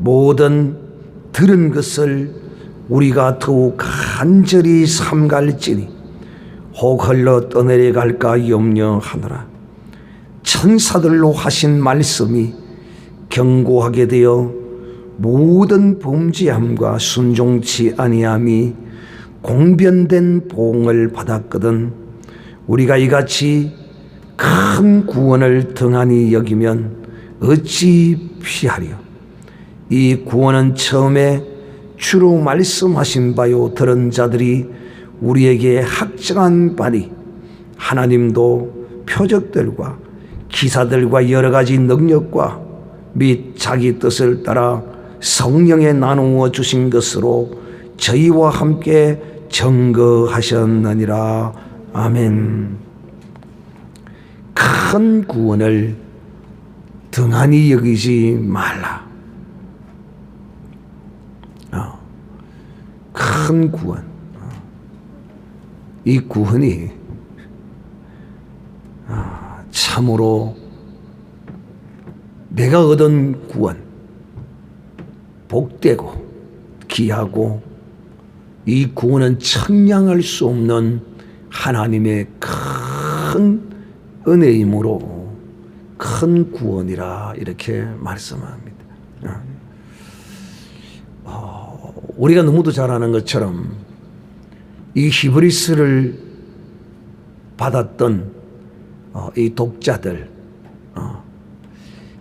모든 들은 것을 우리가 더욱 간절히 삼갈지니 혹 흘러 떠내려갈까 염려하노라. 천사들로 하신 말씀이 경고하게 되어 모든 범죄함과 순종치 아니함이 공변된 보응을 받았거든 우리가 이같이 큰 구원을 등한히 여기면 어찌 피하리요. 이 구원은 처음에 주로 말씀하신 바요 들은 자들이 우리에게 확증한 바니 하나님도 표적들과 기사들과 여러 가지 능력과 및 자기 뜻을 따라 성령에 나누어 주신 것으로 저희와 함께 증거하셨느니라. 아멘. 큰 구원을 등한히 여기지 말라. 큰 구원. 이 구원이 참으로 내가 얻은 구원, 복되고 귀하고 이 구원은 청량할 수 없는 하나님의 큰 은혜이므로 큰 구원이라 이렇게 말씀합니다. 우리가 너무도 잘 아는 것처럼 이 히브리서를 받았던 이 독자들,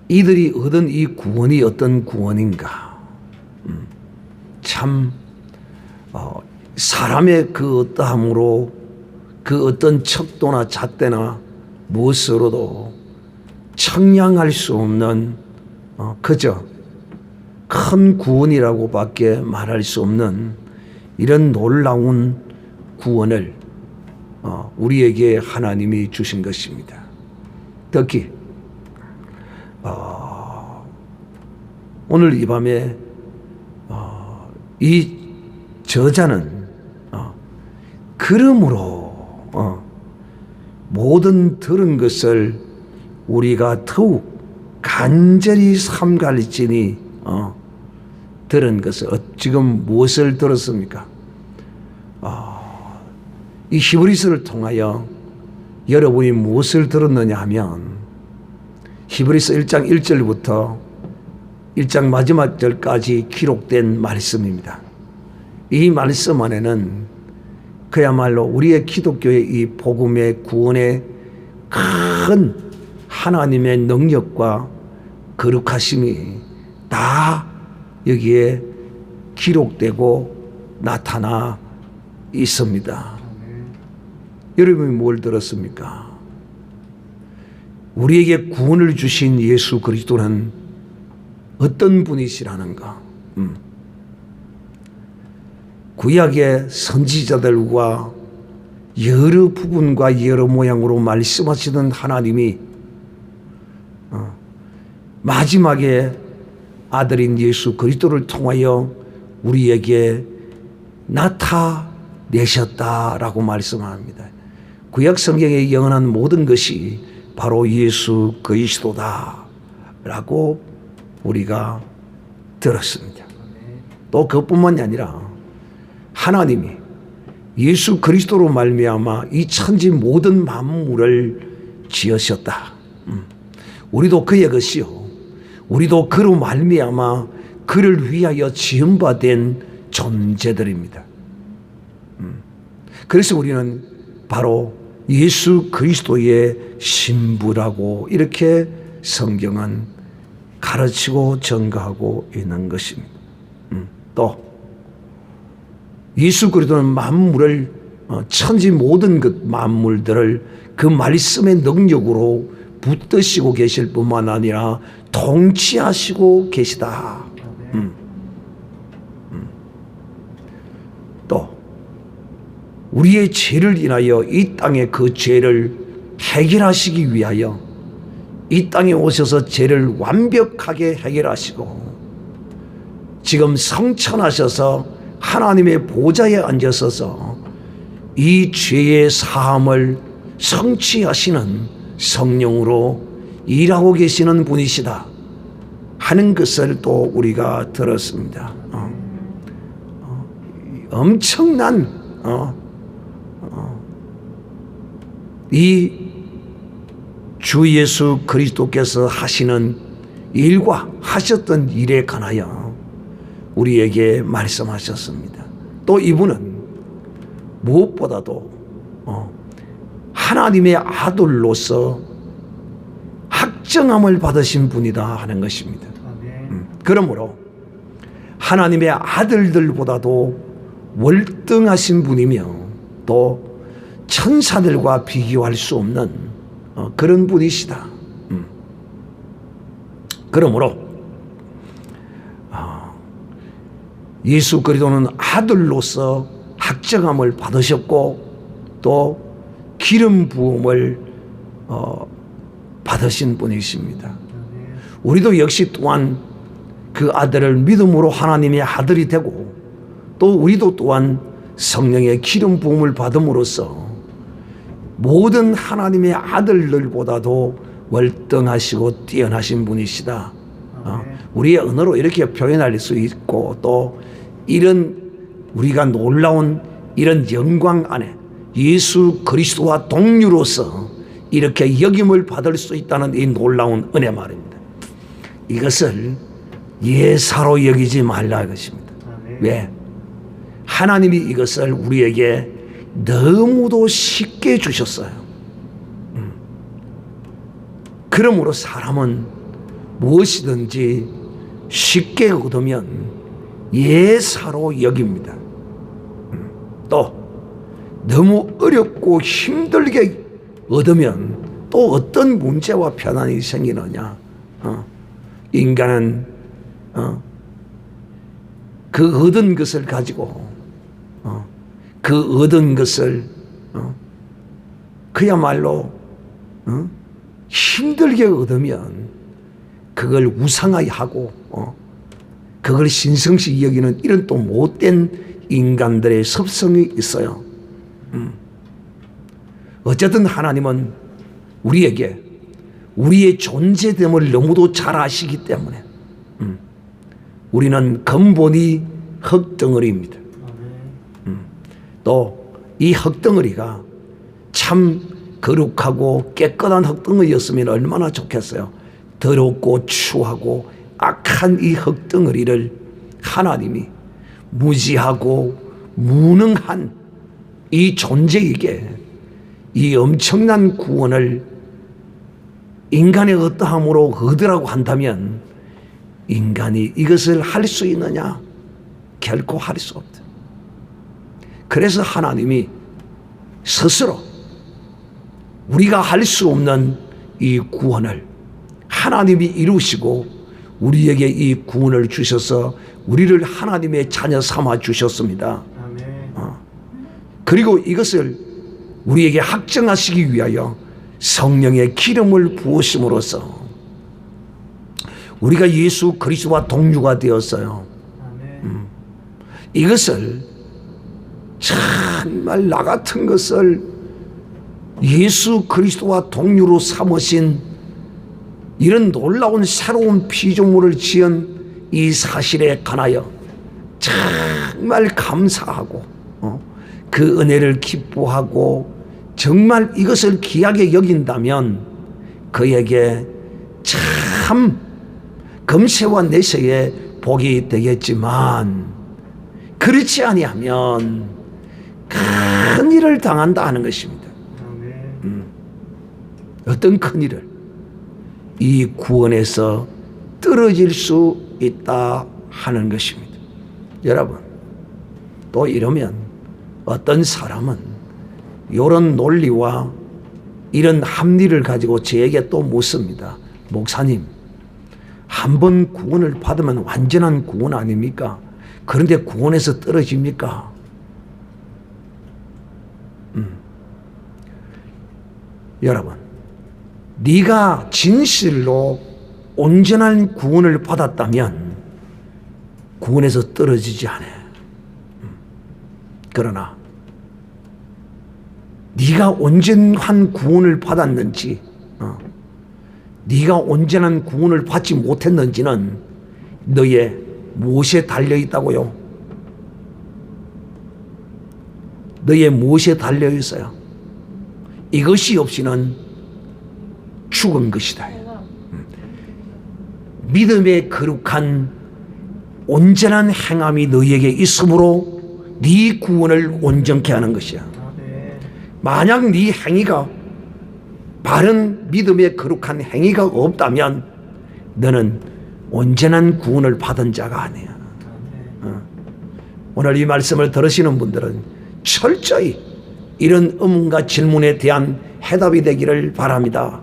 이들이 얻은 이 구원이 어떤 구원인가? 참 사람의 그 어떠함으로 그 어떤 척도나 잣대나 무엇으로도 청량할 수 없는 그저 큰 구원이라고 밖에 말할 수 없는 이런 놀라운 구원을 우리에게 하나님이 주신 것입니다. 특히 오늘 이 밤에 이 저자는 그러므로 모든 들은 것을 우리가 더욱 간절히 삼갈지니 들은 것을 지금 무엇을 들었습니까? 이 히브리서를 통하여 여러분이 무엇을 들었느냐 하면 히브리서 1장 1절부터 1장 마지막 절까지 기록된 말씀입니다. 이 말씀 안에는 그야말로 우리의 기독교의 이 복음의 구원의 큰 하나님의 능력과 거룩하심이 다 여기에 기록되고 나타나 있습니다. 여러분이 뭘 들었습니까? 우리에게 구원을 주신 예수 그리스도는 어떤 분이시라는가? 구약의 선지자들과 여러 부분과 여러 모양으로 말씀하시던 하나님이 마지막에 아들인 예수 그리스도를 통하여 우리에게 나타내셨다라고 말씀합니다. 구약 성경에 영원한 모든 것이 바로 예수 그리스도다라고 우리가 들었습니다. 또 그뿐만이 아니라 하나님이 예수 그리스도로 말미암아 이 천지 모든 만물을 지으셨다. 우리도 그의 것이요 우리도 그로 말미암아 그를 위하여 지음받은 존재들입니다. 그래서 우리는 바로 예수 그리스도의 신부라고 이렇게 성경은 가르치고 증거하고 있는 것입니다. 또 예수 그리스도는 만물을 천지 모든 그 만물들을 그 말씀의 능력으로 붙드시고 계실 뿐만 아니라 통치하시고 계시다. 또 우리의 죄를 인하여 이 땅의 그 죄를 해결하시기 위하여 이 땅에 오셔서 죄를 완벽하게 해결하시고 지금 성천하셔서 하나님의 보좌에 앉으셔서 이 죄의 사함을 성취하시는 성령으로 일하고 계시는 분이시다. 하는 것을 또 우리가 들었습니다. 엄청난 이 주 예수 그리스도께서 하시는 일과 하셨던 일에 관하여 우리에게 말씀하셨습니다. 또 이분은 무엇보다도 하나님의 아들로서 확정함을 받으신 분이다 하는 것입니다. 그러므로 하나님의 아들들보다도 월등하신 분이며 또 천사들과 비교할 수 없는 그런 분이시다. 그러므로 예수 그리스도는 아들로서 확정함을 받으셨고 또 기름 부음을 받으신 분이십니다. 우리도 역시 또한 그 아들을 믿음으로 하나님의 아들이 되고 또 우리도 또한 성령의 기름 부음을 받음으로써 모든 하나님의 아들들보다도 월등하시고 뛰어나신 분이시다. 우리의 언어로 이렇게 표현할 수 있고 또 이런 우리가 놀라운 이런 영광 안에 예수 그리스도와 동류로서 이렇게 역임을 받을 수 있다는 이 놀라운 은혜 말입니다. 이것을 예사로 여기지 말라 것입니다. 왜? 하나님이 이것을 우리에게 너무도 쉽게 주셨어요. 그러므로 사람은 무엇이든지 쉽게 얻으면 예사로 여깁니다. 또 너무 어렵고 힘들게 얻으면 또 어떤 문제와 편안이 생기느냐. 인간은 그 얻은 것을 가지고 그 얻은 것을 그야말로 힘들게 얻으면 그걸 우상화하고 그걸 신성시 여기는 이런 또 못된 인간들의 습성이 있어요. 어쨌든 하나님은 우리에게 우리의 존재됨을 너무도 잘 아시기 때문에 우리는 근본이 흙덩어리입니다. 또 이 흙덩어리가 참 거룩하고 깨끗한 흙덩어리였으면 얼마나 좋겠어요. 더럽고 추하고 악한 이 흙덩어리를 하나님이 무지하고 무능한 이 존재에게 이 엄청난 구원을 인간의 어떠함으로 얻으라고 한다면 인간이 이것을 할 수 있느냐? 결코 할 수 없다. 그래서 하나님이 스스로 우리가 할 수 없는 이 구원을 하나님이 이루시고 우리에게 이 구원을 주셔서 우리를 하나님의 자녀 삼아 주셨습니다. 그리고 이것을 우리에게 확정하시기 위하여 성령의 기름을 부으심으로써 우리가 예수 그리스도와 동류가 되었어요. 이것을 정말 나 같은 것을 예수 그리스도와 동류로 삼으신 이런 놀라운 새로운 피조물을 지은 이 사실에 관하여 정말 감사하고 그 은혜를 기뻐하고 정말 이것을 귀하게 여긴다면 그에게 참 금세와 내세의 복이 되겠지만 그렇지 아니하면 큰 일을 당한다 하는 것입니다. 어떤 큰 일을? 이 구원에서 떨어질 수 있다 하는 것입니다. 여러분, 또 이러면 어떤 사람은 이런 논리와 이런 합리를 가지고 저에게 또 묻습니다. 목사님, 한 번 구원을 받으면 완전한 구원 아닙니까? 그런데 구원에서 떨어집니까? 여러분, 네가 진실로 온전한 구원을 받았다면 구원에서 떨어지지 않아. 그러나 네가 온전한 구원을 받았는지 네가 온전한 구원을 받지 못했는지는 너의 무엇에 달려있다고요? 너의 무엇에 달려있어요? 이것이 없이는 죽은 것이다. 믿음의 거룩한 온전한 행함이 너희에게 있으므로 네 구원을 온전케 하는 것이야. 만약 네 행위가 바른 믿음의 거룩한 행위가 없다면 너는 온전한 구원을 받은 자가 아니야. 오늘 이 말씀을 들으시는 분들은 철저히 이런 의문과 질문에 대한 해답이 되기를 바랍니다.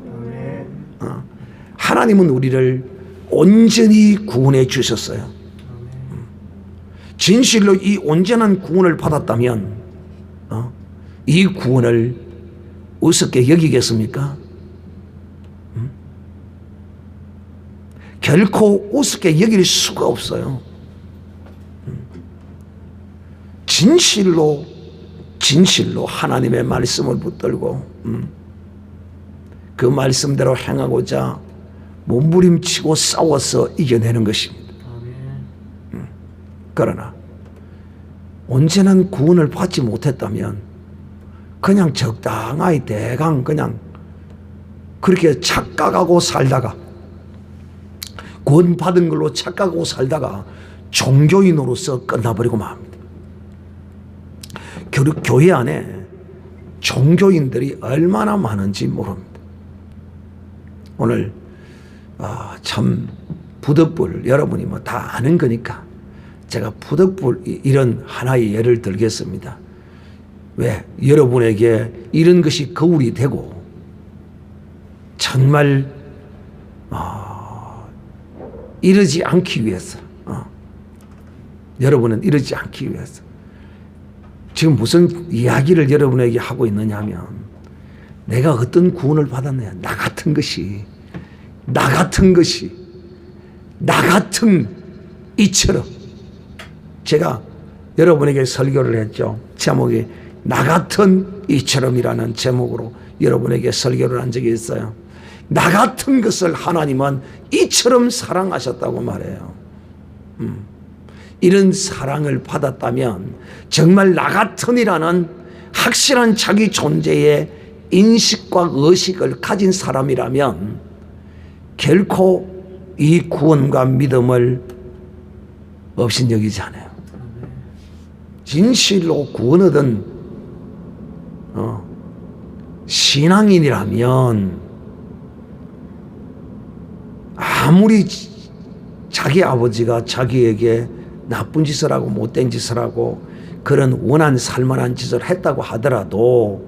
하나님은 우리를 온전히 구원해 주셨어요. 진실로 이 온전한 구원을 받았다면 이 구원을 우습게 여기겠습니까? 결코 우습게 여길 수가 없어요. 진실로 하나님의 말씀을 붙들고 그 말씀대로 행하고자 몸부림치고 싸워서 이겨내는 것입니다. 그러나 온전한 구원을 받지 못했다면 그냥 적당하게 대강 그냥 그렇게 착각하고 살다가 구원받은 걸로 착각하고 살다가 종교인으로서 끝나버리고 맙니다. 교회 안에 종교인들이 얼마나 많은지 모릅니다. 오늘 참 부득불 여러분이 뭐 다 아는 거니까 제가 부득불 이런 하나의 예를 들겠습니다. 왜? 여러분에게 이런 것이 거울이 되고 정말 이러지 않기 위해서 여러분은 이러지 않기 위해서 지금 무슨 이야기를 여러분에게 하고 있느냐 하면 내가 어떤 구원을 받았느냐 나 같은 이처럼 제가 여러분에게 설교를 했죠. 제목이 나 같은 이처럼이라는 제목으로 여러분에게 설교를 한 적이 있어요. 나 같은 것을 하나님은 이처럼 사랑하셨다고 말해요. 이런 사랑을 받았다면 정말 나 같은이라는 확실한 자기 존재의 인식과 의식을 가진 사람이라면 결코 이 구원과 믿음을 업신여기지 않아요. 진실로 구원 얻은 신앙인이라면 아무리 자기 아버지가 자기에게 나쁜 짓을 하고 못된 짓을 하고 그런 원한 살만한 짓을 했다고 하더라도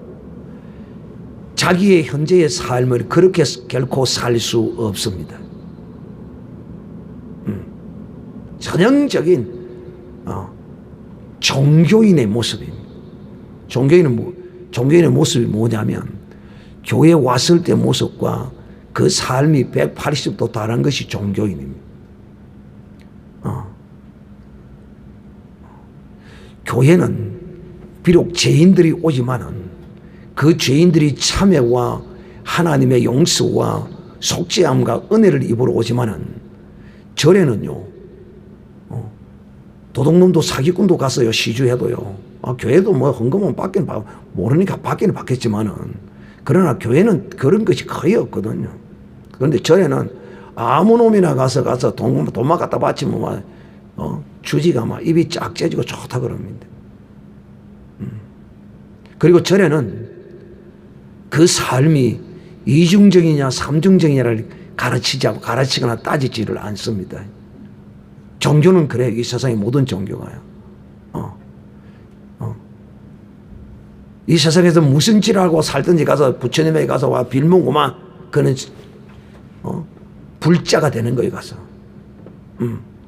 자기의 현재의 삶을 그렇게 결코 살 수 없습니다. 전형적인 종교인의 모습입니다. 종교인의 모습이 뭐냐면 교회에 왔을 때 모습과 그 삶이 180도 다른 것이 종교인입니다. 교회는 비록 죄인들이 오지만은 그 죄인들이 참회와 하나님의 용서와 속죄함과 은혜를 입으러 오지만은 절에는요 도둑놈도 사기꾼도 갔어요. 시주해도요. 교회도 뭐 헌금은 받긴 모르니까 받기는 받겠지만은 그러나 교회는 그런 것이 거의 없거든요. 그런데 절에는 아무 놈이나 가서 돈만 갖다 바치면 주지가 막 입이 쫙 째지고 좋다 그럽니다. 그리고 절에는 그 삶이 이중적이냐 삼중적이냐를 가르치거나 따지지를 않습니다. 종교는 그래요. 이 세상의 모든 종교가요. 이 세상에서 무슨 짓을 하고 살든지 가서 부처님에게 가서 와 빌문고만 그는 불자가 되는 거예요. 가서.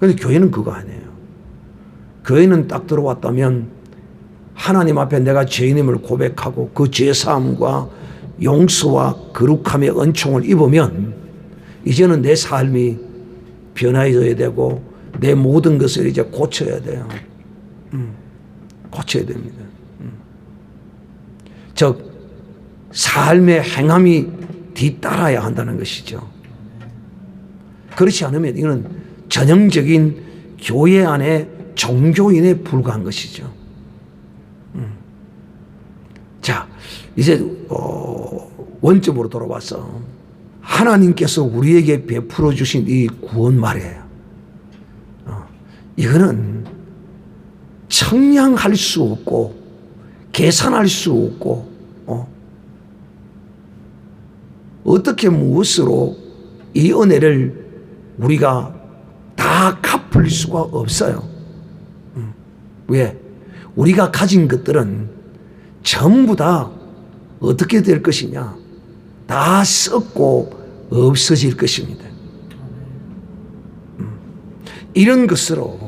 그런데 교회는 그거 아니에요. 교회는 딱 들어왔다면 하나님 앞에 내가 죄인임을 고백하고 그 죄사함과 용서와 거룩함의 은총을 입으면 이제는 내 삶이 변화해져야 되고 내 모든 것을 이제 고쳐야 돼요. 고쳐야 됩니다. 즉 삶의 행함이 뒤따라야 한다는 것이죠. 그렇지 않으면 이거는 전형적인 교회 안에 종교인에 불과한 것이죠. 자, 이제 원점으로 돌아와서 하나님께서 우리에게 베풀어 주신 이 구원 말이에요. 이거는 청량할 수 없고 계산할 수 없고 어떻게 무엇으로 이 은혜를 우리가 다 갚을 수가 없어요. 왜? 우리가 가진 것들은 전부 다 어떻게 될 것이냐? 다 썩고 없어질 것입니다. 이런 것으로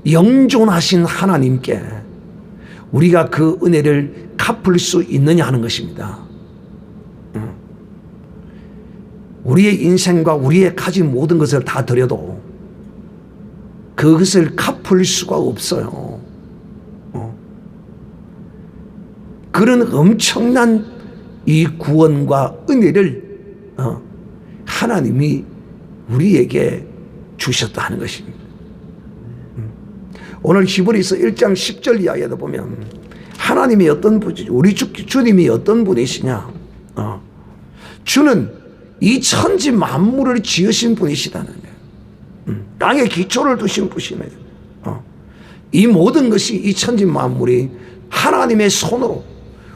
영존하신 하나님께 우리가 그 은혜를 갚을 수 있느냐 하는 것입니다. 우리의 인생과 우리의 가진 모든 것을 다 드려도 그것을 갚을 수가 없어요. 그런 엄청난 이 구원과 은혜를 하나님이 우리에게 주셨다 하는 것입니다. 오늘 히브리서 1장 10절 이야기에도 보면 하나님이 어떤 분이지, 우리 주님이 어떤 분이시냐? 주는 이 천지 만물을 지으신 분이시다는 거예요. 땅에 기초를 두신 분이시네. 이 모든 것이 이 천지 만물이 하나님의 손으로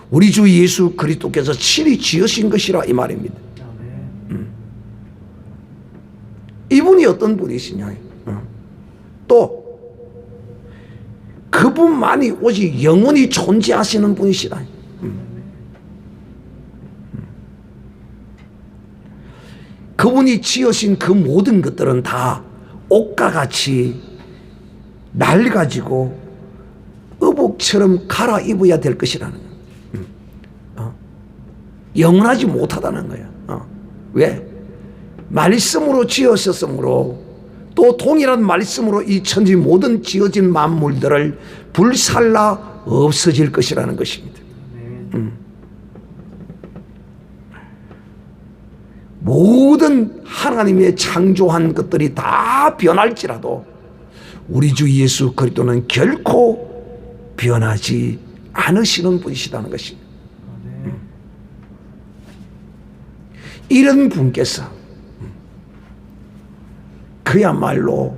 우리 주 예수 그리스도께서 친히 지으신 것이라 이 말입니다. 이분이 어떤 분이시냐? 또 그분만이 오직 영원히 존재하시는 분이시다. 그분이 지으신 그 모든 것들은 다 옷과 같이 낡아지고 의복처럼 갈아입어야 될 것이라는 거예요. 영원하지 못하다는 거예요. 왜? 말씀으로 지으셨으므로 또 동일한 말씀으로 이 천지 모든 지어진 만물들을 불살라 없어질 것이라는 것입니다. 모든 하나님의 창조한 것들이 다 변할지라도 우리 주 예수 그리스도는 결코 변하지 않으시는 분이시다는 것입니다. 이런 분께서 그야말로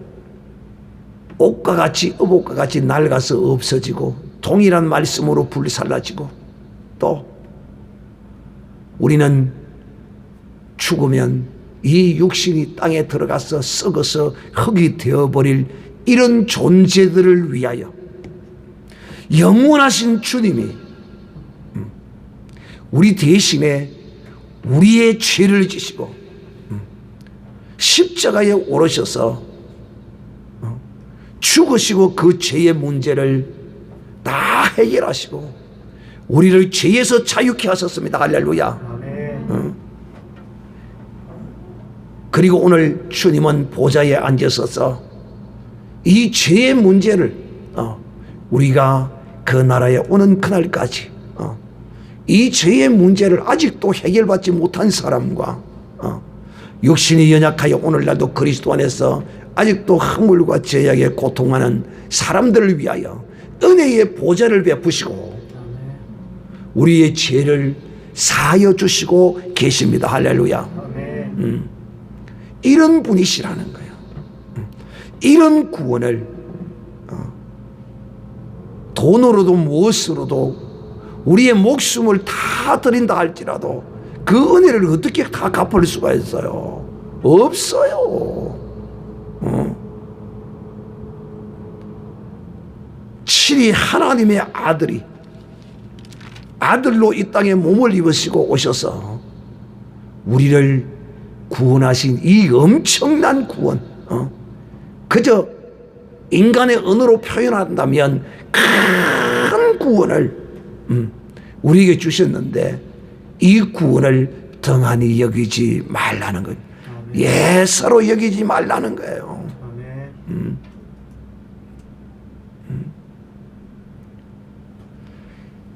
옷과 같이 의복과 같이 낡아서 없어지고 동일한 말씀으로 불살라지고 또 우리는 죽으면 이 육신이 땅에 들어가서 썩어서 흙이 되어버릴 이런 존재들을 위하여 영원하신 주님이 우리 대신에 우리의 죄를 지시고 십자가에 오르셔서 죽으시고 그 죄의 문제를 다 해결하시고 우리를 죄에서 자유케 하셨습니다. 할렐루야. 그리고 오늘 주님은 보좌에 앉으셔서 이 죄의 문제를 우리가 그 나라에 오는 그날까지 이 죄의 문제를 아직도 해결받지 못한 사람과 육신이 연약하여 오늘날도 그리스도 안에서 아직도 허물과 죄악에 고통하는 사람들을 위하여 은혜의 보좌를 베푸시고 우리의 죄를 사하여 주시고 계십니다. 할렐루야. 이런 분이시라는 거예요. 이런 구원을 돈으로도 무엇으로도 우리의 목숨을 다 드린다 할지라도 그 은혜를 어떻게 다 갚을 수가 있어요? 없어요. 친히 하나님의 아들이 아들로 이 땅에 몸을 입으시고 오셔서 우리를 구원하신 이 엄청난 구원, 그저 인간의 언어로 표현한다면 큰 구원을 우리에게 주셨는데 이 구원을 등한히 여기지 말라는 것, 예사로 여기지 말라는 거예요.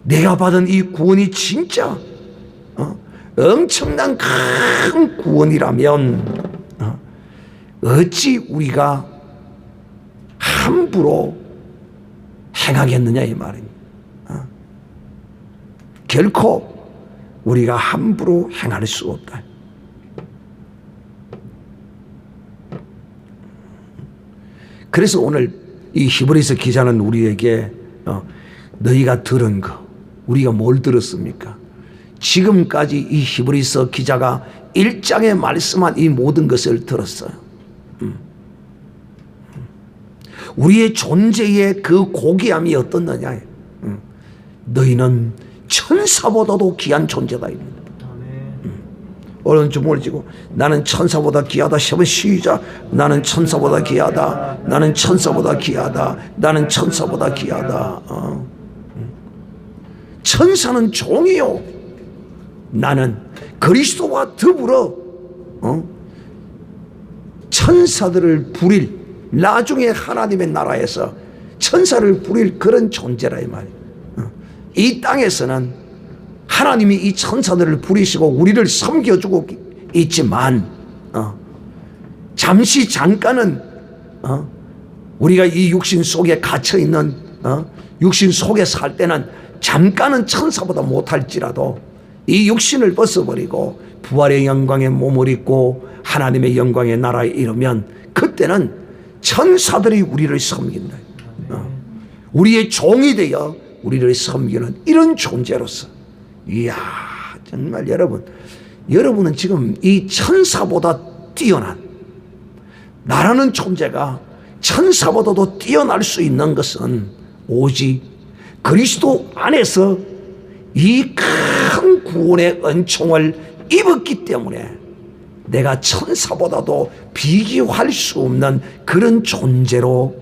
내가 받은 이 구원이 진짜 엄청난 큰 구원이라면 어찌 우리가 함부로 행하겠느냐 이 말입니다. 결코 우리가 함부로 행할 수 없다. 그래서 오늘 이 히브리서 기자는 우리에게 너희가 들은 거, 우리가 뭘 들었습니까? 지금까지 이 히브리서 기자가 1장에 말씀한 이 모든 것을 들었어요. 우리의 존재의 그 고귀함이 어떻느냐? 너희는 천사보다도 귀한 존재다. 오른쪽을 쥐고 나는 천사보다 귀하다. 세 번 시작. 나는 천사보다 귀하다. 나는 천사보다 귀하다. 나는 천사보다 귀하다. 천사는 종이요. 나는 그리스도와 더불어 천사들을 부릴, 나중에 하나님의 나라에서 천사를 부릴 그런 존재라 이 말이에요. 이 땅에서는 하나님이 이 천사들을 부리시고 우리를 섬겨주고 있지만 잠시 잠깐은 우리가 이 육신 속에 갇혀있는 육신 속에 살 때는 잠깐은 천사보다 못할지라도 이 육신을 벗어버리고 부활의 영광의 몸을 입고 하나님의 영광의 나라에 이르면 그때는 천사들이 우리를 섬긴다. 우리의 종이 되어 우리를 섬기는 이런 존재로서, 이야, 정말 여러분은 지금 이 천사보다 뛰어난, 나라는 존재가 천사보다도 뛰어날 수 있는 것은 오직 그리스도 안에서 이 큰 구원의 은총을 입었기 때문에 내가 천사보다도 비교할 수 없는 그런 존재로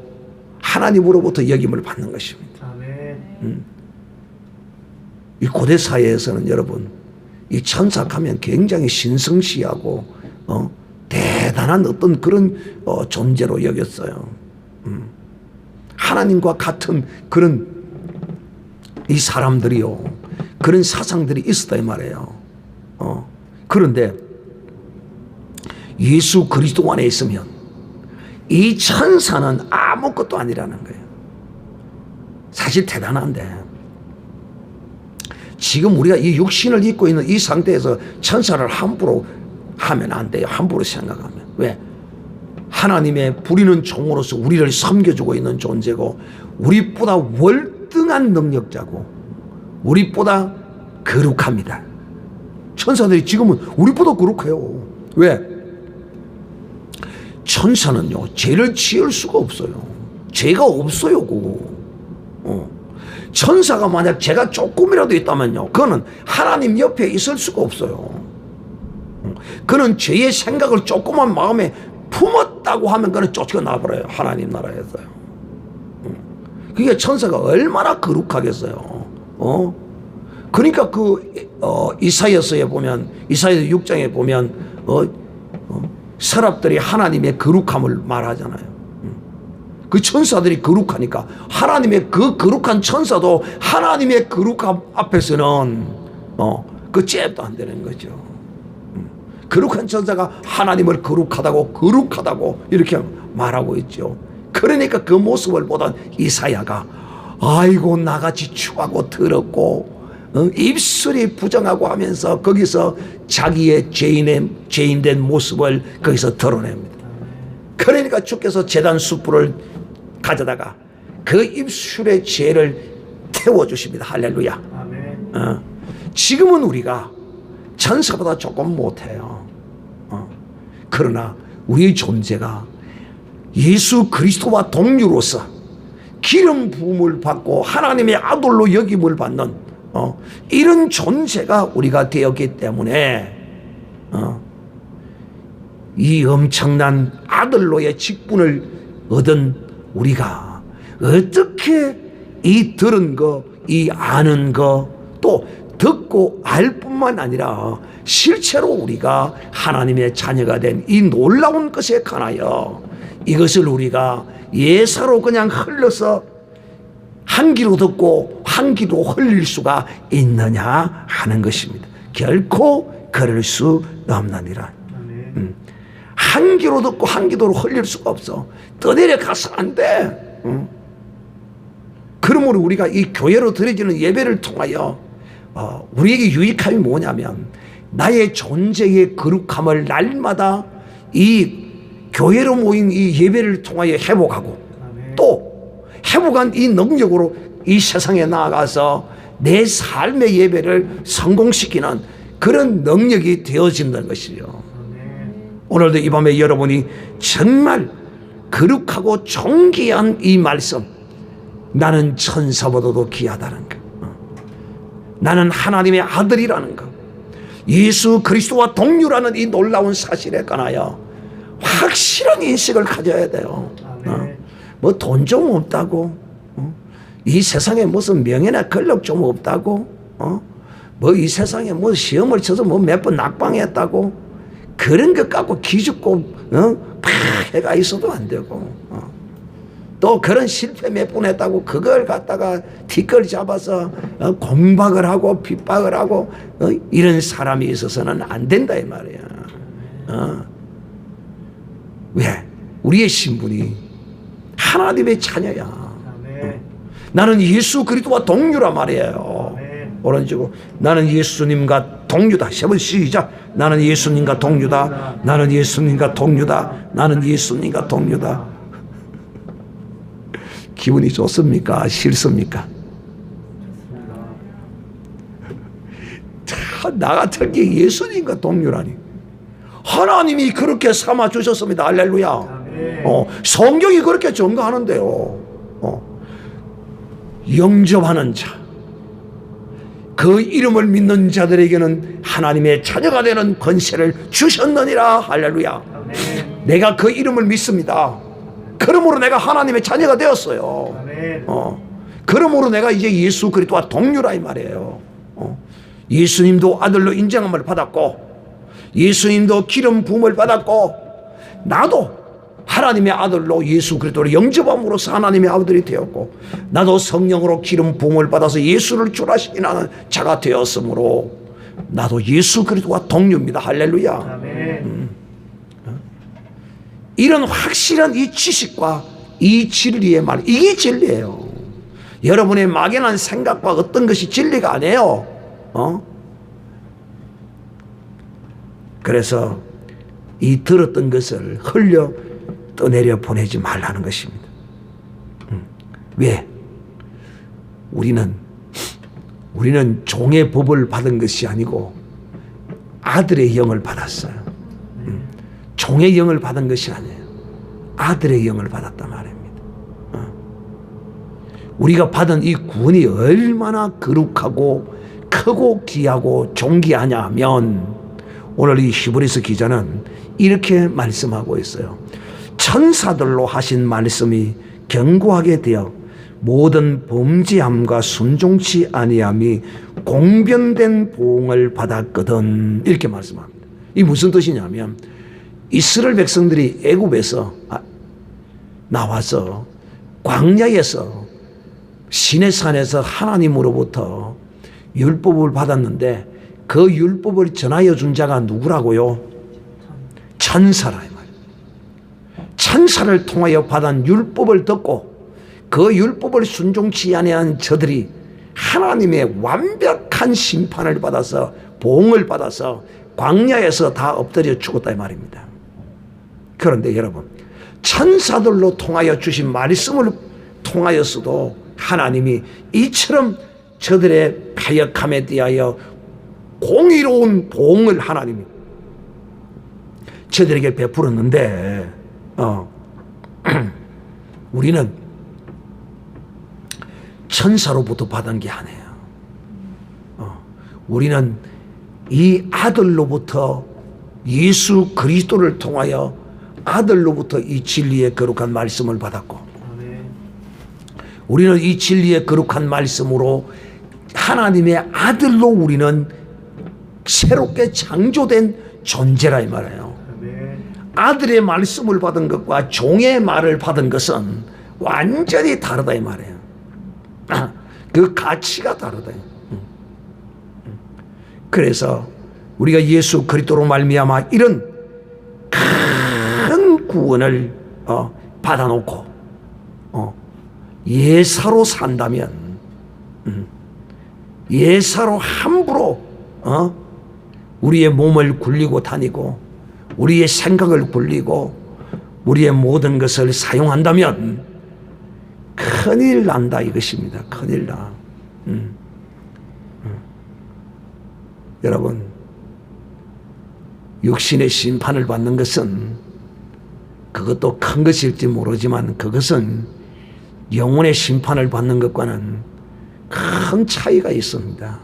하나님으로부터 여김을 받는 것입니다. 이 고대 사회에서는 여러분, 이 천사하면 굉장히 신성시하고 대단한 어떤 그런 존재로 여겼어요. 하나님과 같은 그런 이 사람들이요, 그런 사상들이 있었다 이 말이에요. 그런데 예수 그리스도 안에 있으면 이 천사는 아무것도 아니라는 거예요. 사실 대단한데 지금 우리가 이 육신을 입고 있는 이 상태에서 천사를 함부로 하면 안 돼요. 함부로 생각하면. 왜? 하나님의 부리는 종으로서 우리를 섬겨주고 있는 존재고, 우리보다 월등한 능력자고, 우리보다 거룩합니다. 천사들이 지금은 우리보다 거룩해요. 왜? 천사는요, 죄를 지을 수가 없어요. 죄가 없어요, 그거. 천사가 만약 죄가 조금이라도 있다면요, 그거는 하나님 옆에 있을 수가 없어요. 그는 죄의 생각을 조그만 마음에 품었다고 하면 그는 쫓겨나버려요, 하나님 나라에서요. 그게 천사가 얼마나 거룩하겠어요. 그러니까 이사야서에 보면, 이사야 6장에 보면 서랍들이 하나님의 거룩함을 말하잖아요. 그 천사들이 거룩하니까 하나님의 그 거룩한 천사도 하나님의 거룩함 앞에서는 그 잽도 안 되는 거죠. 거룩한 천사가 하나님을 거룩하다고 이렇게 말하고 있죠. 그러니까 그 모습을 보던 이사야가 아이고 나같이 추하고 더럽고 입술이 부정하고 하면서 거기서 자기의 죄인된 모습을 거기서 드러냅니다. 그러니까 주께서 제단 숯불을 가져다가 그 입술의 죄를 태워주십니다. 할렐루야. 지금은 우리가 천사보다 조금 못해요. 그러나 우리의 존재가 예수 그리스도와 동료로서 기름 부음을 받고 하나님의 아들로 여김을 받는 이런 존재가 우리가 되었기 때문에 이 엄청난 아들로의 직분을 얻은 우리가 어떻게 이 들은 거, 이 아는 거, 또 듣고 알 뿐만 아니라 실제로 우리가 하나님의 자녀가 된 이 놀라운 것에 관하여 이것을 우리가 예사로 그냥 흘러서 한 귀로 듣고 한 귀로 흘릴 수가 있느냐 하는 것입니다. 결코 그럴 수 없느니라. 한 귀로 듣고 한 귀로 흘릴 수가 없어. 떠내려 가서 안 돼. 그러므로 우리가 이 교회로 드려지는 예배를 통하여 우리에게 유익함이 뭐냐면 나의 존재의 거룩함을 날마다 이 교회로 모인 이 예배를 통하여 회복하고 또 회복한 이 능력으로 이 세상에 나아가서 내 삶의 예배를 성공시키는 그런 능력이 되어진다는 것이요. 오늘도 이 밤에 여러분이 정말 거룩하고 존귀한 이 말씀, 나는 천사보다도 귀하다는 것, 나는 하나님의 아들이라는 것, 예수 그리스도와 동류라는 이 놀라운 사실에 관하여 확실한 인식을 가져야 돼요. 뭐 돈 좀 없다고, 이 세상에 무슨 명예나 권력 좀 없다고, 뭐 이 세상에 뭐 시험을 쳐서 뭐 몇 번 낙방했다고, 그런 것 갖고 기죽고 팍 해가 있어도 안 되고, 또 그런 실패 몇 번 했다고 그걸 갖다가 뒷걸 잡아서 공박을 하고 핍박을 하고 이런 사람이 있어서는 안 된다 이 말이야. 왜? 우리의 신분이 하나님의 자녀야. 나는 예수 그리스도와 동류라 말이에요. 오른쪽으로 나는 예수님과 동류다. 세 번 시작. 나는 예수님과 동류다. 나는 예수님과 동류다. 나는 예수님과 동류다. 기분이 좋습니까? 싫습니까? 나 같은 게 예수님과 동류라니. 하나님이 그렇게 삼아 주셨습니다. 할렐루야. 성경이 그렇게 증거하는데요. 영접하는 자, 그 이름을 믿는 자들에게는 하나님의 자녀가 되는 권세를 주셨느니라. 할렐루야. 내가 그 이름을 믿습니다. 그러므로 내가 하나님의 자녀가 되었어요. 그러므로 내가 이제 예수 그리스도와 동류라 이 말이에요. 예수님도 아들로 인정함을 받았고, 예수님도 기름 부음을 받았고, 나도 하나님의 아들로 예수 그리스도를 영접함으로써 하나님의 아들이 되었고, 나도 성령으로 기름 부음을 받아서 예수를 주라시키는 자가 되었으므로 나도 예수 그리스도와 동류입니다. 할렐루야. 이런 확실한 이 지식과 이 진리의 말, 이게 진리예요. 여러분의 막연한 생각과 어떤 것이 진리가 아니에요. 그래서 이 들었던 것을 흘려 떠내려 보내지 말라는 것입니다. 왜? 우리는 종의 법을 받은 것이 아니고 아들의 영을 받았어요. 종의 영을 받은 것이 아니에요. 아들의 영을 받았단 말입니다. 우리가 받은 이 구원이 얼마나 거룩하고 크고 귀하고 존귀하냐 하면 오늘 이 히브리서 기자는 이렇게 말씀하고 있어요. 천사들로 하신 말씀이 견고하게 되어 모든 범죄함과 순종치 아니함이 공변된 보응을 받았거든. 이렇게 말씀합니다. 이게 무슨 뜻이냐면 이스라엘 백성들이 애굽에서 나와서 광야에서 시내산에서 하나님으로부터 율법을 받았는데 그 율법을 전하여 준 자가 누구라고요? 천사라 이 말이에요. 천사를 통하여 받은 율법을 듣고 그 율법을 순종치 아니한 저들이 하나님의 완벽한 심판을 받아서 보응을 받아서 광야에서 다 엎드려 죽었다 이 말입니다. 그런데 여러분, 천사들로 통하여 주신 말씀을 통하여서도 하나님이 이처럼 저들의 패역함에 대하여 공의로운 보응을 하나님이 저들에게 베풀었는데 우리는 천사로부터 받은 게 아니에요. 우리는 이 아들로부터 예수 그리스도를 통하여 아들로부터 이 진리의 거룩한 말씀을 받았고, 우리는 이 진리의 거룩한 말씀으로 하나님의 아들로 우리는 새롭게 창조된 존재라 이 말이에요. 아들의 말씀을 받은 것과 종의 말을 받은 것은 완전히 다르다 이 말이에요. 그 가치가 다르다. 그래서 우리가 예수 그리스도로 말미암아 이런 구원을 받아놓고 예사로 산다면, 예사로 함부로 우리의 몸을 굴리고 다니고 우리의 생각을 굴리고 우리의 모든 것을 사용한다면 큰일 난다 이것입니다. 큰일 나. 여러분, 육신의 심판을 받는 것은 그것도 큰 것일지 모르지만 그것은 영혼의 심판을 받는 것과는 큰 차이가 있습니다.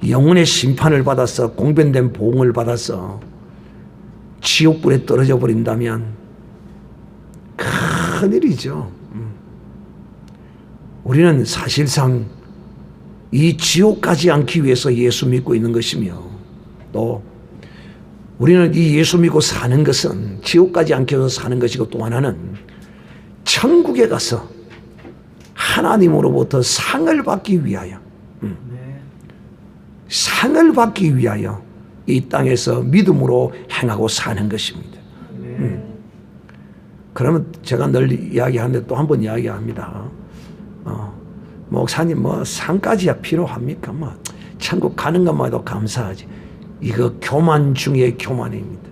영혼의 심판을 받아서 공변된 보응을 받아서 지옥불에 떨어져 버린다면 큰일이죠. 우리는 사실상 이 지옥 가지 않기 위해서 예수 믿고 있는 것이며, 또 우리는 이 예수 믿고 사는 것은 지옥 가지 않기 위해서 사는 것이고, 또 하나는 천국에 가서 하나님으로부터 상을 받기 위하여, 상을 받기 위하여 이 땅에서 믿음으로 행하고 사는 것입니다. 그러면 제가 늘 이야기하는데 또 한 번 이야기합니다. 목사님 상까지야 필요합니까? 천국 가는 것만 해도 감사하지. 이거 교만 중에 교만입니다.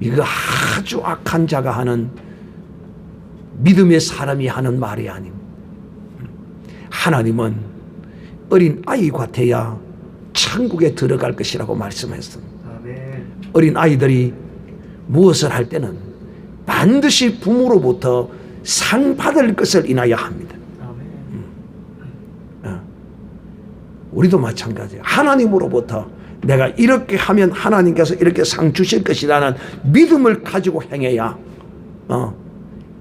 이거 아주 악한 자가 하는, 믿음의 사람이 하는 말이 아닙니다. 하나님은 어린 아이 같아야 천국에 들어갈 것이라고 말씀했습니다. 어린 아이들이 무엇을 할 때는 반드시 부모로부터 상 받을 것을 인하여 합니다. 우리도 마찬가지예요. 하나님으로부터 내가 이렇게 하면 하나님께서 이렇게 상 주실 것이라는 믿음을 가지고 행해야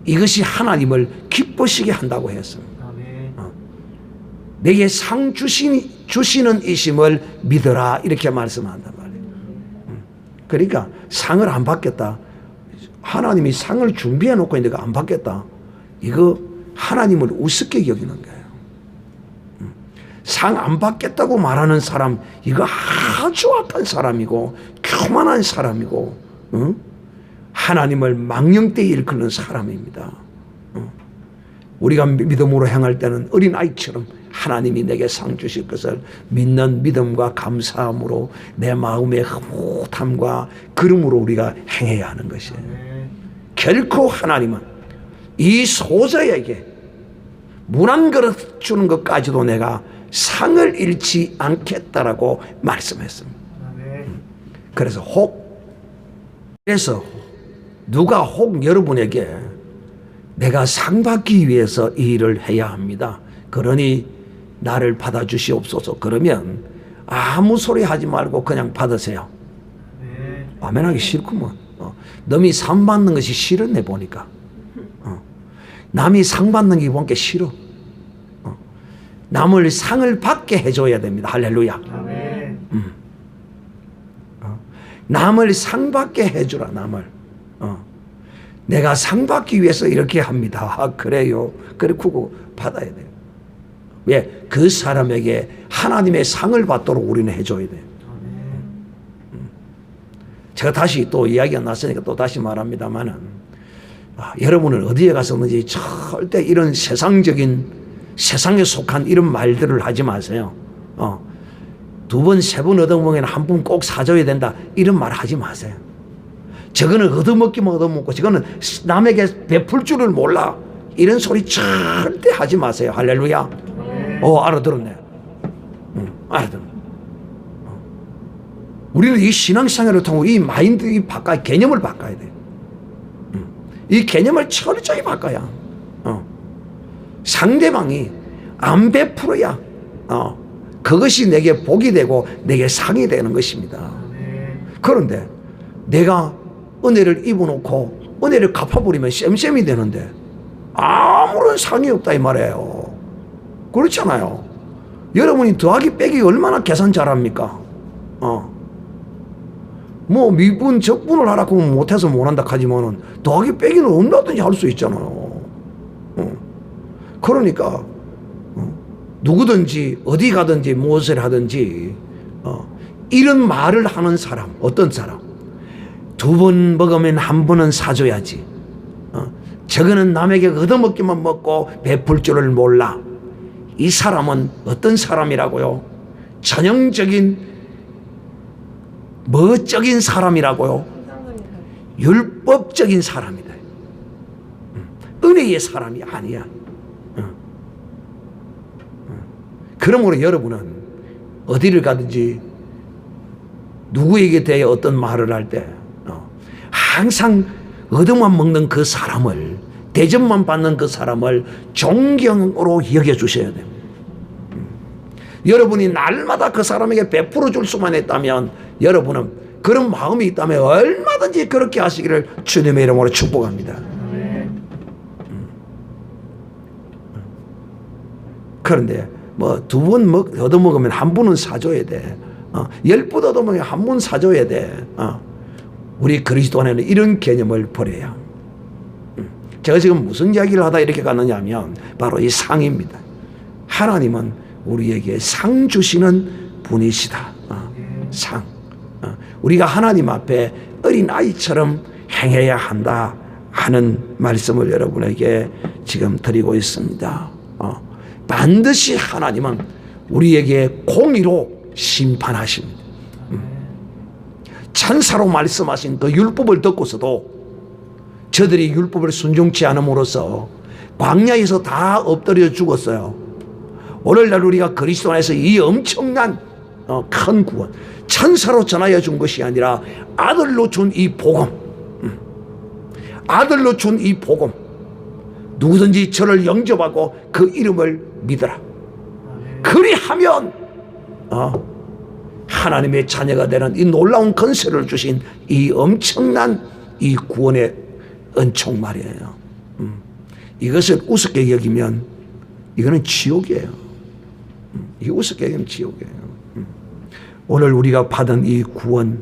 이것이 하나님을 기쁘시게 한다고 했습니다. 내게 상 주시는 이심을 믿어라 이렇게 말씀한단 말이에요. 그러니까 상을 안 받겠다, 하나님이 상을 준비해 놓고 있는데 안 받겠다, 이거 하나님을 우습게 여기는 거예요. 상 안 받겠다고 말하는 사람, 이거 아주 악한 사람이고 교만한 사람이고 하나님을 망령되이 일컫는 사람입니다. 우리가 믿음으로 행할 때는 어린아이처럼 하나님이 내게 상 주실 것을 믿는 믿음과 감사함으로 내 마음의 흐뭇함과 그름으로 우리가 행해야 하는 것이에요. 결코 하나님은 이 소자에게 문 한 그릇 주는 것까지도 내가 상을 잃지 않겠다라고 말씀했습니다. 그래서 누가 혹 여러분에게 내가 상 받기 위해서 이 일을 해야 합니다, 그러니 나를 받아주시옵소서, 그러면 아무 소리 하지 말고 그냥 받으세요. 아멘하기 싫구먼. 남이 상 받는 것이 싫었네 보니까. 남이 상 받는 게 보니까 싫어. 남을 상을 받게 해줘야 됩니다. 할렐루야. 남을 상 받게 해주라. 남을. 내가 상 받기 위해서 이렇게 합니다. 아, 그래요. 그리고 받아야 돼요. 왜? 그 사람에게 하나님의 상을 받도록 우리는 해줘야 돼요. 제가 다시 또 이야기가 났으니까 또 다시 말합니다만은, 여러분은 어디에 가서든지 절대 이런 세상에 속한 이런 말들을 하지 마세요. 두 번, 세 번 얻어먹으면 한 번 꼭 사줘야 된다, 이런 말 하지 마세요. 저거는 얻어먹기만 얻어먹고 저거는 남에게 베풀 줄을 몰라, 이런 소리 절대 하지 마세요. 할렐루야. 알아들었네. 알아들었네. 우리는 이 신앙생활을 통해 이 마인드, 개념을 바꿔야 돼요. 이 개념을 철저히 바꿔야. 상대방이 안 베풀어야 그것이 내게 복이 되고 내게 상이 되는 것입니다. 그런데 내가 은혜를 입어놓고 은혜를 갚아버리면 쌤쌤이 되는데 아무런 상이 없다 이 말이에요. 그렇잖아요. 여러분이 더하기 빼기 얼마나 계산 잘합니까? 미분 적분을 하라고 하면 못해서 못한다 하지만은 더하기 빼기는 얼마든지 할 수 있잖아요. 그러니까 누구든지 어디 가든지 무엇을 하든지 이런 말을 하는 사람, 어떤 사람, 두 번 먹으면 한 번은 사줘야지. 저거는 남에게 얻어먹기만 먹고 베풀 줄을 몰라. 이 사람은 어떤 사람이라고요? 전형적인 뭐적인 사람이라고요? 율법적인 사람이다. 은혜의 사람이 아니야. 그러므로 여러분은 어디를 가든지 누구에게 대해 어떤 말을 할 때 항상 얻어만 먹는 그 사람을, 대접만 받는 그 사람을 존경으로 여겨주셔야 됩니다. 여러분이 날마다 그 사람에게 베풀어 줄 수만 했다면, 여러분은 그런 마음이 있다면 얼마든지 그렇게 하시기를 주님의 이름으로 축복합니다. 그런데 뭐 두 번 얻어먹으면 한 번은 사줘야 돼. 10번 얻어먹으면 한 번 사줘야 돼. 우리 그리스도 안에는 이런 개념을 버려야. 제가 지금 무슨 이야기를 하다 이렇게 가느냐 하면 바로 이 상입니다. 하나님은 우리에게 상 주시는 분이시다. 상. 우리가 하나님 앞에 어린아이처럼 행해야 한다 하는 말씀을 여러분에게 지금 드리고 있습니다. 반드시 하나님은 우리에게 공의로 심판하십니다. 천사로 말씀하신 그 율법을 듣고서도 저들이 율법을 순종치 않음으로써 광야에서 다 엎드려 죽었어요. 오늘날 우리가 그리스도 안에서 이 엄청난 큰 구원, 천사로 전하여 준 것이 아니라 아들로 준 이 복음, 아들로 준 이 복음, 누구든지 저를 영접하고 그 이름을 믿어라. 그리하면 하나님의 자녀가 되는 이 놀라운 권세를 주신 이 엄청난 이 구원의 은총 말이에요. 이것을 우습게 여기면 이거는 지옥이에요. 이게 우습게 여기면 지옥이에요. 오늘 우리가 받은 이 구원,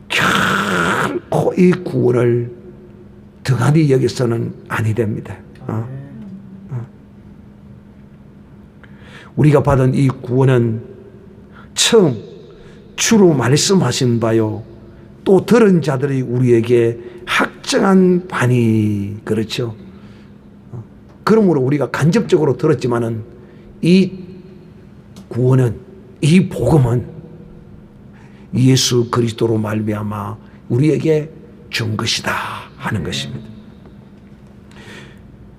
결코 이 구원을 등한히 여기서는 아니 됩니다. 우리가 받은 이 구원은 처음 주로 말씀하신 바요, 또 들은 자들이 우리에게 확정한 바니. 그렇죠. 그러므로 우리가 간접적으로 들었지만은 이 구원은, 이 복음은 예수 그리스도로 말미암아 우리에게 준 것이다 하는 것입니다.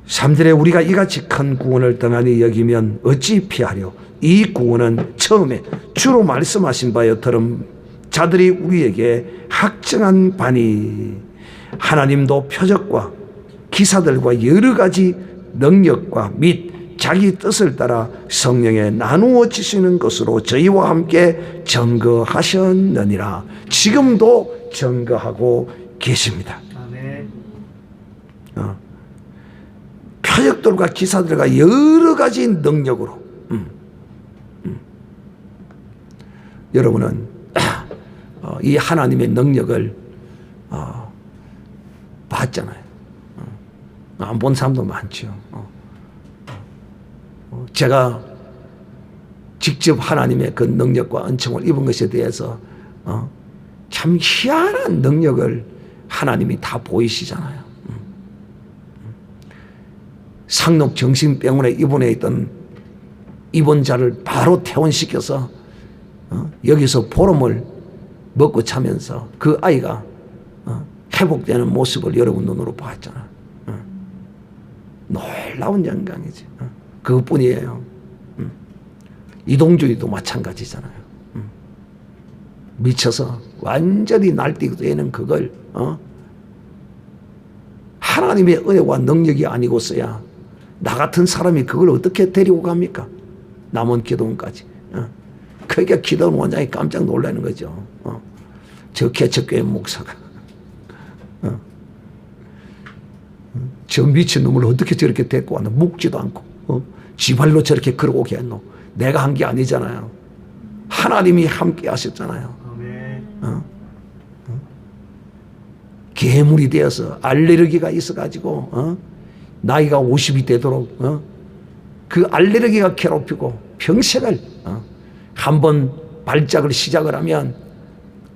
3절에 우리가 이같이 큰 구원을 등한히 여기면 어찌 피하려? 이 구원은 처음에 주로 말씀하신 바여 들은 자들이 우리에게 확정한 바니, 하나님도 표적과 기사들과 여러 가지 능력과 및 자기 뜻을 따라 성령에 나누어 주시는 것으로 저희와 함께 증거하셨느니라. 지금도 증거하고 계십니다. 아멘. 표적들과 기사들과 여러 가지 능력으로 여러분은 이 하나님의 능력을 봤잖아요. 안 본 사람도 많죠. 제가 직접 하나님의 그 능력과 은총을 입은 것에 대해서 참 희한한 능력을 하나님이 다 보이시잖아요. 상록 정신병원에 입원해 있던 입원자를 바로 퇴원시켜서 여기서 보름을 먹고 자면서 그 아이가 회복되는 모습을 여러분 눈으로 봤잖아. 놀라운 영광이지. 그것뿐이에요. 이동주의도 마찬가지잖아요. 미쳐서 완전히 날뛰고 되는 그걸 하나님의 은혜와 능력이 아니고서야 나 같은 사람이 그걸 어떻게 데리고 갑니까? 남은 기도원까지. 그러니까 기도원 원장이 깜짝 놀라는 거죠. 저 개척교회 목사가 저 미친 놈을 어떻게 저렇게 데리고 왔노? 묵지도 않고 지발로 저렇게 걸어오게 했노? 내가 한 게 아니잖아요. 하나님이 함께 하셨잖아요. 괴물이 되어서 알레르기가 있어가지고 나이가 50이 되도록 그 알레르기가 괴롭히고 평생을 한번 발작을 시작을 하면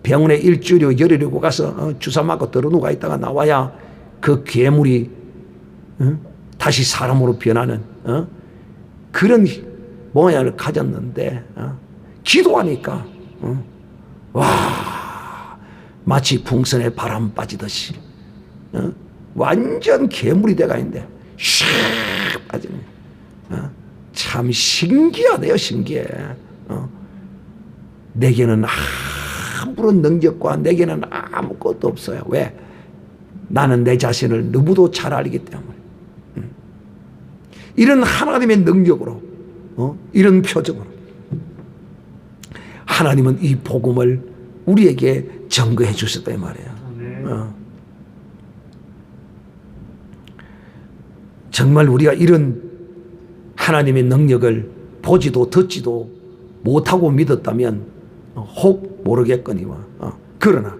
병원에 일주일이고 열흘이고 가서 주사 맞고 들어 누가 있다가 나와야 그 괴물이 다시 사람으로 변하는 그런 모양을 가졌는데 기도하니까 와 마치 풍선에 바람 빠지듯이 완전 괴물이 돼가 있는데 슉 빠지네. 참 신기하네요. 신기해. 내게는 아무런 능력과 내게는 아무것도 없어요. 왜? 나는 내 자신을 너무도 잘 알기 때문에. 이런 하나님의 능력으로 이런 표정으로 하나님은 이 복음을 우리에게 증거해 주셨다 이 말이에요. 정말 우리가 이런 하나님의 능력을 보지도 듣지도 못하고 믿었다면 혹 모르겠거니와 그러나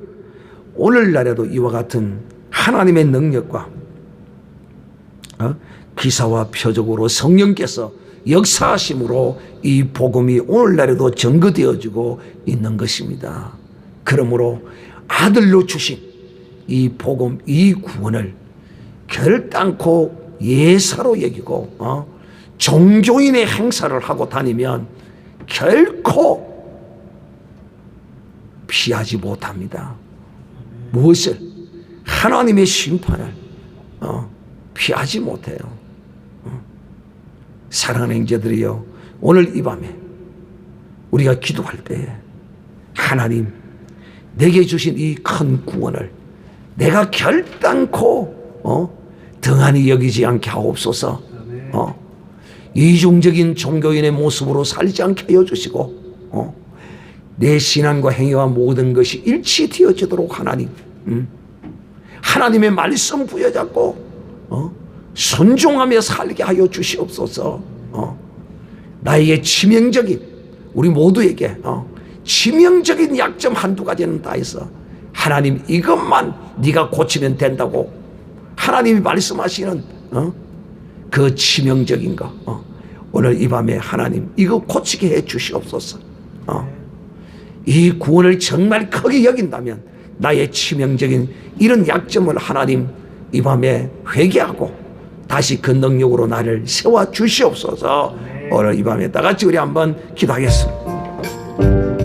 오늘날에도 이와 같은 하나님의 능력과 기사와 표적으로 성령께서 역사하심으로 이 복음이 오늘날에도 증거되어지고 있는 것입니다. 그러므로 아들로 주신 이 복음, 이 구원을 결단코 예사로 여기고 종교인의 행사를 하고 다니면 결코 피하지 못합니다. 무엇을? 하나님의 심판을 피하지 못해요. 사랑하는 형제들이여, 오늘 이 밤에 우리가 기도할 때에 하나님 내게 주신 이 큰 구원을 내가 결단코 등한히 여기지 않게 하옵소서. 이중적인 종교인의 모습으로 살지 않게 하여 주시고 내 신앙과 행위와 모든 것이 일치되어지도록 하나님 하나님의 말씀 부여잡고 순종하며 살게 하여 주시옵소서. 나에게 치명적인 우리 모두에게 치명적인 약점 한두 가지는 다 있어. 하나님 이것만 네가 고치면 된다고 하나님이 말씀하시는 그 치명적인 거 오늘 이 밤에 하나님 이거 고치게 해 주시옵소서. 이 구원을 정말 크게 여긴다면 나의 치명적인 이런 약점을 하나님 이 밤에 회개하고 다시 그 능력으로 나를 세워 주시옵소서. 오늘 이 밤에 다 같이 우리 한번 기도하겠습니다.